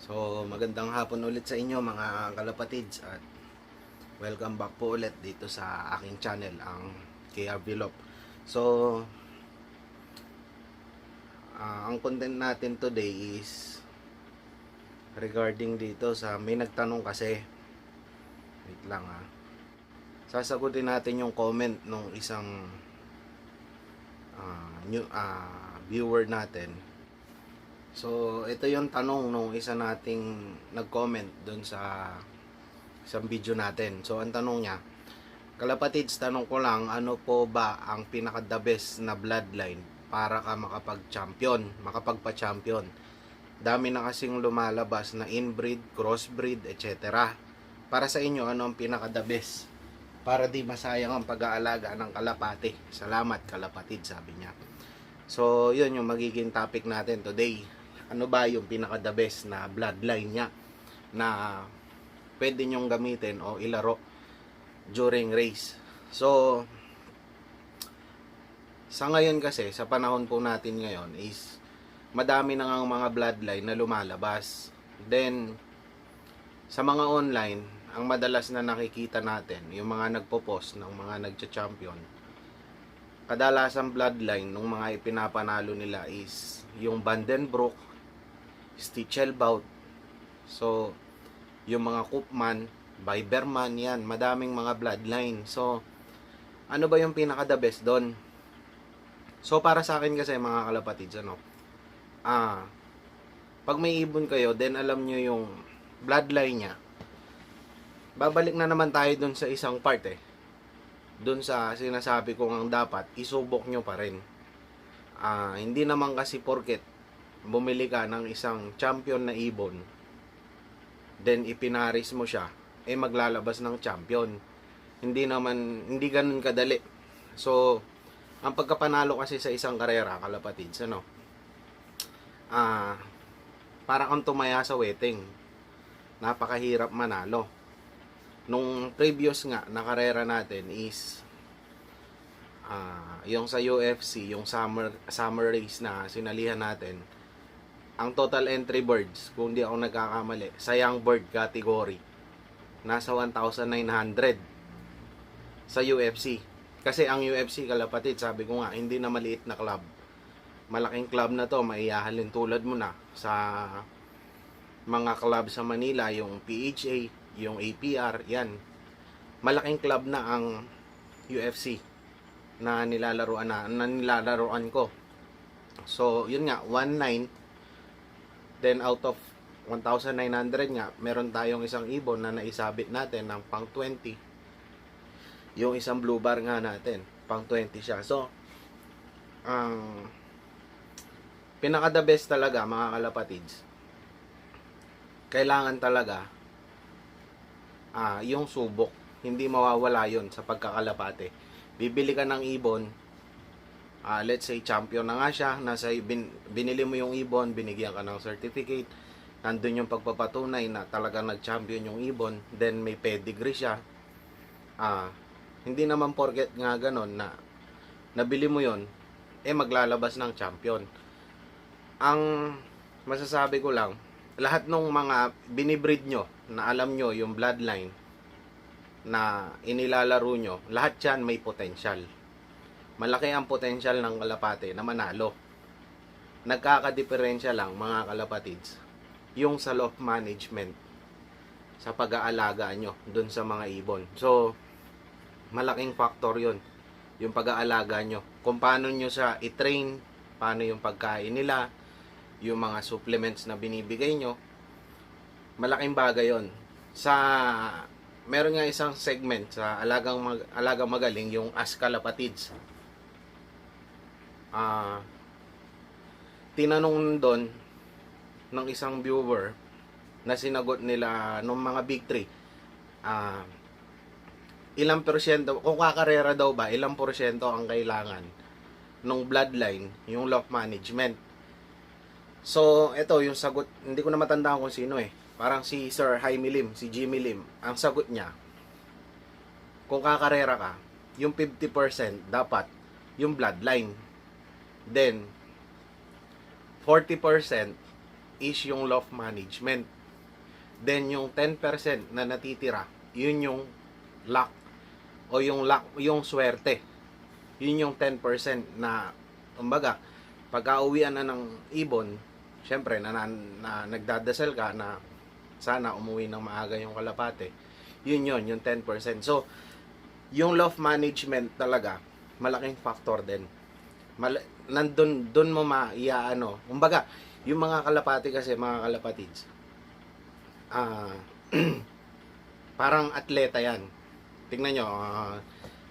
So, magandang hapon ulit sa inyo mga kalapatids at welcome back po ulit dito sa aking channel, ang KR Vlog. So, ang content natin today is regarding dito sa may nagtanong kasi. Wait lang ha. Sasagutin natin yung comment nung isang viewer natin. So, ito yung tanong nung isa nating nag-comment dun sa isang video natin. So, ang tanong niya, kalapatids, tanong ko lang, ano po ba ang pinaka-the best na bloodline para ka makapagpa-champion? Dami na kasing lumalabas na inbreed, crossbreed, etc. Para sa inyo, ano ang pinaka-the best? Para di masayang ang pag-aalaga ng kalapate. Salamat kalapatid, sabi niya. So, yun yung magiging topic natin today. Ano ba yung pinaka-the best na bloodline niya na pwede nyong gamitin o ilaro during race. So, sa ngayon kasi, sa panahon po natin ngayon is madami na ang mga bloodline na lumalabas. Then, sa mga online, ang madalas na nakikita natin, yung mga nagpo-post ng mga nagcha-champion, kadalasang bloodline ng mga ipinapanalo nila is yung Vandenbroek, Stichelbout, so yung mga Koopman, Biberman, yan, madaming mga bloodline. So, ano ba yung pinaka-the best doon? So, para sa akin kasi mga kalapatids, pag may ibon kayo, then alam nyo yung bloodline niya, babalik na naman tayo doon sa isang part doon sa sinasabi ko ang dapat, isubok nyo pa rin. Hindi naman kasi porket bumili ka ng isang champion na ibon, then ipinaris mo siya, maglalabas ng champion. Hindi ganun kadali. So, ang pagkapanalo kasi sa isang karera, kalapatids, para kang tumaya sa wedding. Napakahirap manalo. Nung previous nga na karera natin is yung sa UFC, yung summer race na sinalihan natin, ang total entry birds, kung di ako nagkakamali, sa young bird category, nasa 1,900 sa UFC. Kasi ang UFC, kalapatid, sabi ko nga, hindi na maliit na club. Malaking club na to, maiyahalin tulad mo na sa mga club sa Manila, yung PHA, yung APR, yan. Malaking club na ang UFC na nilalaroan ko. So, yun nga, 1,900. Then out of 1,900 nga, meron tayong isang ibon na naisabit natin ng pang 20. Yung isang blue bar nga natin, pang 20 siya. So, ang pinaka the best talaga mga kalapatids, kailangan talaga yung subok. Hindi mawawala yon sa pagkakalapate. Bibili ka ng ibon, let's say champion na nga siya, binili mo yung ibon, binigyan ka ng certificate, nandun yung pagpapatunay na talagang nag-champion yung ibon, then may pedigree siya. Hindi naman porket nga ganon na nabili mo yon, maglalabas ng champion. Ang masasabi ko lang, lahat ng mga binibreed nyo na alam nyo yung bloodline na inilalaro nyo, lahat yan may potential. Malaki ang potential ng kalapate na manalo. Nagkakadiferensya lang mga kalapatids yung sa love management, sa pag-aalaga nyo dun sa mga ibon. So, malaking factor yon, yung pag-aalaga nyo. Kung paano nyo siya i-train, paano yung pagkain nila, yung mga supplements na binibigay nyo, malaking bagay yon. Meron nga isang segment sa Alagang Magaling, yung Ask Kalapatids. Tinanong doon ng isang viewer na sinagot nila nung mga big three, ilang porsyento, kung kakarera daw ba, ilang porsyento ang kailangan nung bloodline, yung love management. So, ito yung sagot, hindi ko na matandaan kung sino parang si Sir Jaime Lim, si Jimmy Lim. Ang sagot niya, kung kakarera ka, yung 50% dapat yung bloodline. Then, 40% is yung loft management. Then yung 10% na natitira, yun yung luck o yung swerte. Yun yung 10% na kumbaga pagka-uwian na ng ibon, syempre na nagdadasal ka na sana umuwi ng maaga yung kalapate. Yun yung 10%. So yung loft management talaga malaking factor din. Nandun mo maiaano. Kumbaga, yung mga kalapati kasi, mga kalapatids, parang atleta yan. Tingnan nyo,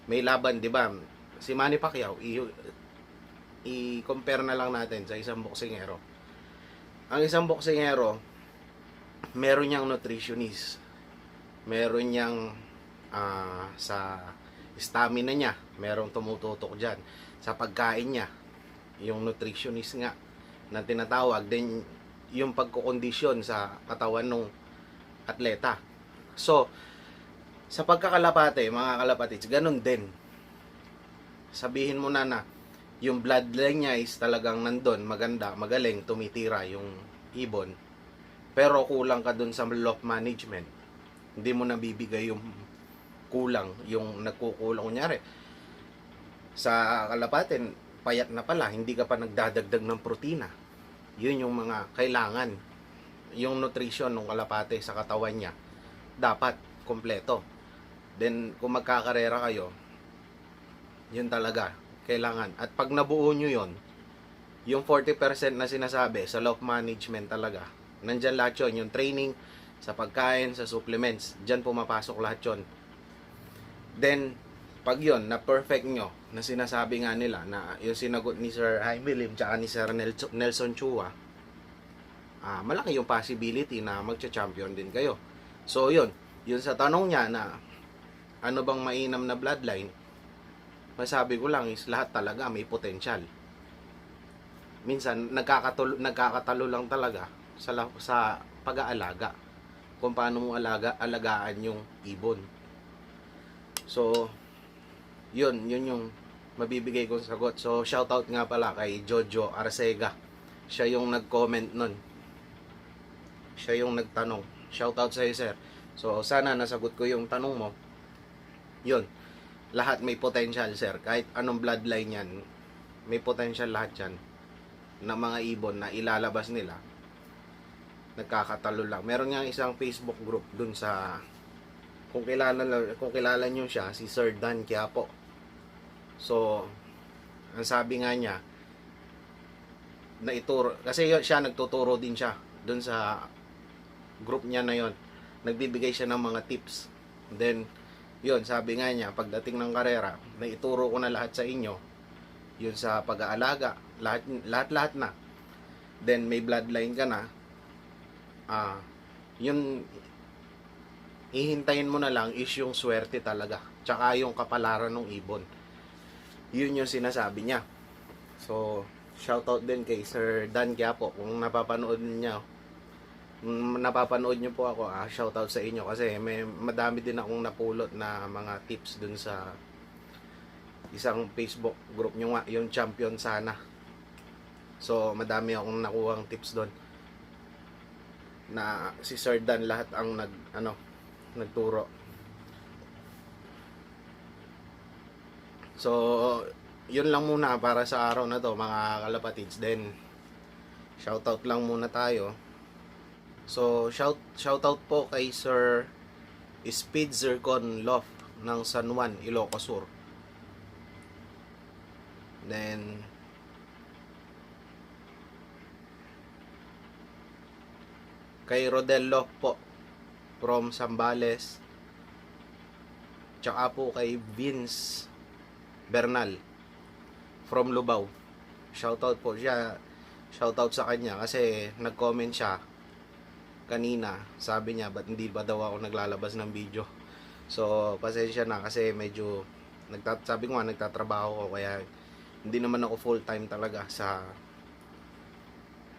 may laban, di ba? Si Manny Pacquiao, i-compare na lang natin sa isang boksingero. Ang isang boksingero, meron niyang nutritionist. Meron niyang sa stamina niya, merong tumututok dyan. Sa pagkain niya, yung nutritionist nga na tinatawag, din yung pagkukondisyon sa katawan ng atleta. So, sa pagkakalapate, mga kalapatids, ganun din. Sabihin mo na yung bloodline niya is talagang nandun, maganda, magaling, tumitira yung ibon. Pero kulang ka dun sa loft management. Hindi mo nabibigay yung kulang, yung nagkukulang. Kunyari, sa kalapatin, payat na pala, hindi ka pa nagdadagdag ng protina. Yun yung mga kailangan. Yung nutrition ng kalapate sa katawan niya, dapat kompleto. Then, kung magkakarera kayo, yun talaga, kailangan. At pag nabuo nyo yun, yung 40% na sinasabi sa loft management talaga, nandyan lahat yun, yung training, sa pagkain, sa supplements, dyan pumapasok lahat yun. Then, pag yun, na perfect nyo, na sinasabi nga nila, na yung sinagot ni Sir Jaime Lim, tsaka ni Sir Nelson Chua, malaki yung possibility na magcha-champion din kayo. So, yun sa tanong niya na, ano bang mainam na bloodline, masabi ko lang is lahat talaga may potential. Minsan, nagkakatalo lang talaga sa pag-aalaga. Kung paano mo alagaan yung ibon. So, yun yung mabibigay kong sagot. So, shoutout nga pala kay Jojo Arcega. Siya yung nag-comment nun. Siya yung nagtanong. Shoutout sa iyo, sir. So, sana nasagot ko yung tanong mo. Yun. Lahat may potential, sir. Kahit anong bloodline yan, may potential lahat yan na mga ibon na ilalabas nila. Nagkakatalo lang. Meron nga isang Facebook group dun sa, kung kilala nyo siya, si Sir Dan Quiapo. So, ang sabi nga niya, na ituro, kasi siya nagtuturo din siya dun sa group niya na yon. Nagbibigay siya ng mga tips. Then, yun, sabi nga niya, pagdating ng karera, na ituro ko na lahat sa inyo, yun sa pag-aalaga, lahat na. Then, may bloodline ka na, yun, ihintayin mo na lang is yung swerte talaga. Tsaka yung kapalaran ng ibon. Yun yung sinasabi niya. So, shoutout din kay Sir Dan Quiapo. Kung napapanood niyo po ako, shoutout sa inyo. Kasi may madami din akong napulot na mga tips dun sa isang Facebook group nyo nga, yung Champion Sana. So, madami akong nakuhang tips doon. Na si Sir Dan lahat ang nagturo. So, yun lang muna para sa araw na to, mga kalapatids. Then, shoutout lang muna tayo. So, shoutout po kay Sir Speed Zircon Loft ng San Juan, Ilocos Sur. Then, kay Rodel Loft po from Zambales. Tsaka po kay Vince Bernal from Lubao. Shoutout po siya. Shoutout sa kanya kasi nag-comment siya kanina. Sabi niya, ba't hindi ba daw ako naglalabas ng video? So, pasensya na kasi medyo sabi ko nga, nagtatrabaho ko kaya hindi naman ako full time talaga sa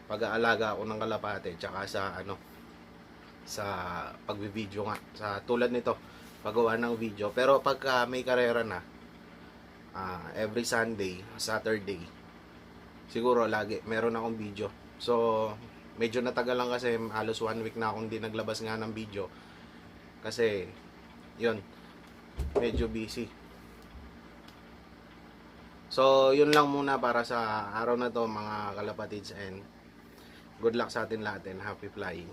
pag-aalaga ako ng kalapate tsaka sa pagbi-video nga. Sa tulad nito, paggawa ng video. Pero pagka may karera na, every Sunday, Saturday, siguro lagi meron akong video. So, Medyo natagal lang kasi halos 1 week na akong di naglabas nga ng video. Kasi, yun, medyo busy. So, yun lang muna para sa araw na to mga kalapatids, and good luck sa atin lahat and happy flying.